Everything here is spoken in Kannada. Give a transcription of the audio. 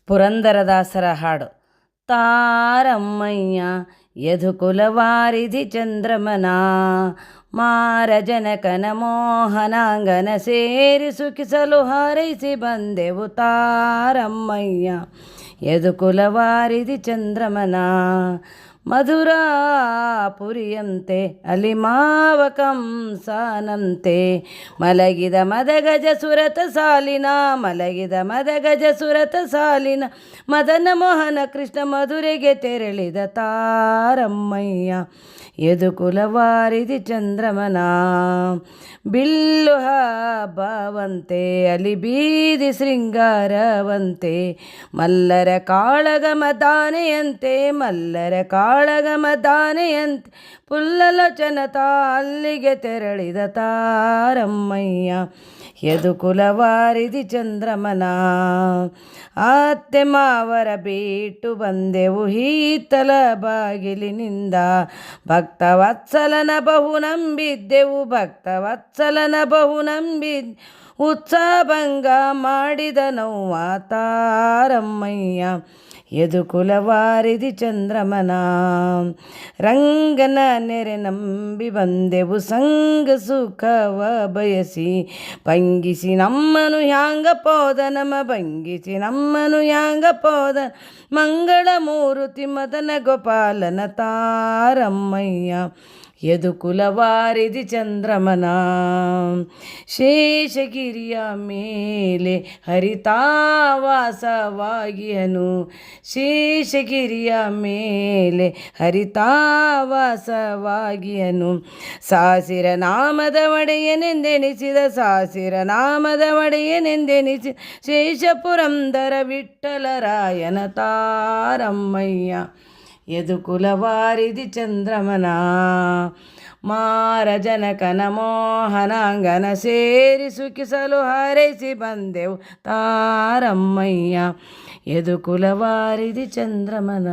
ಪುರಂದರದಾಸರ ಹಾಡು. ತಾರಮ್ಮಯ್ಯ ಯದುಕುಲವಾರಿಧಿ ಚಂದ್ರಮನ, ಮಾರ ಜನಕನ ಮೋಹನಾಂಗನ ಸೇರಿ ಸುಖಿಸಲು ಹಾರೈಸಿ ಬಂದೆವು. ತಾರಮ್ಮಯ್ಯ ಯದುಕುಲವಾರಿಧಿ ಚಂದ್ರಮನ, ಮಧುರಾಪುರಿಯಂತೆ ಅಲಿಮಾವ ಕಂಸನಂತೆ ಮಲಗಿದ ಮದಗಜ ಸುರತ ಸಾಲಿನ, ಮಲಗಿದ ಮದಗಜ ಸುರತ ಸಾಲಿನ ಮದನ ಮೋಹನ ಕೃಷ್ಣ ಮಧುರೆಗೆ ತೆರಳಿದ. ತಾರಮ್ಮಯ್ಯ ಯದುಕುಲವಾರಿಧಿ ಚಂದ್ರಮನ, ಬಿಲ್ಲು ಹಬ್ಬವಂತೆ ಅಲಿ ಬೀದಿ ಶೃಂಗಾರವಂತೆ ಮಲ್ಲರ ಕಾಳಗಮ ದಾನೆಯಂತೆ, ಮಲ್ಲರ ಕಾಳಗಮ ದಾನೆಯಂತೆ ಪುಲ್ಲಲೋಚನತ ಅಲ್ಲಿಗೆ ತೆರಳಿದ. ತಾರಮ್ಮಯ್ಯ ಯದುಕುಲವಾರಿಧಿ ಚಂದ್ರಮನ, ಅತ್ತೆ ಮಾವರ ಬಿಟ್ಟು ಬಂದೆವು ಹಿತ್ತಲ ಬಾಗಿಲಿನಿಂದ, ಭಕ್ತವತ್ಸಲನ ಬಹು ನಂಬಿದ್ದೆವು, ಭಕ್ತವತ್ಸಲನ ಬಹು ನಂಬಿದ್ದೆ ಉತ್ಸಾಹಭಂಗ ಮಾಡಿದ ನೋವ. ತಾರಮ್ಮಯ್ಯ ಯದುಕುಲವಾರಿಧಿ ಚಂದ್ರಮನ, ರಂಗನ ನೆರೆ ನಂಬಿ ಬಂದೆವು ಸಂಗ ಸುಖವ ಬಯಸಿ, ಭಂಗಿಸಿ ನಮ್ಮನು ಹ್ಯಾಂಗ ಪೋದ ನಮ, ಭಂಗಿಸಿ ನಮ್ಮನು ಹ್ಯಾಂಗ ಪೋದ ಮಂಗಳ ಮೂರುತಿ ಮದನ ಗೋಪಾಲನ. ತಾರಮ್ಮಯ್ಯ ಯದುಕುಲವಾರಿಧಿ ಚಂದ್ರಮನ, ಶೇಷಗಿರಿಯ ಮೇಲೆ ಹರಿತಾವಾಸವಾಗಿಯನು, ಶೇಷಗಿರಿಯ ಮೇಲೆ ಹರಿತಾವಾಸವಾಗಿಯನು, ಸಾಸಿರ ನಾಮದ ಒಡೆಯನೆಂದೆನಿಸಿದ, ಸಾಸಿರ ನಾಮದ ಒಡೆಯನೆಂದೆನಿಸಿದ ಶೇಷಪುರಂದರ ವಿಠ್ಠಲರಾಯನ. ತಾರಮ್ಮಯ್ಯ ಯದುಕುಲವಾರಿಧಿ ಚಂದ್ರಮನ, ಮಾರ ಜನಕನ ಮೋಹನಾಂಗನ ಸೇರಿ ಸುಖಿಸಲು ಹಾರೈಸಿ ಬಂದೆವು. ತಾರಮ್ಮಯ್ಯ ಯದುಕುಲವಾರಿಧಿ ಚಂದ್ರಮನ.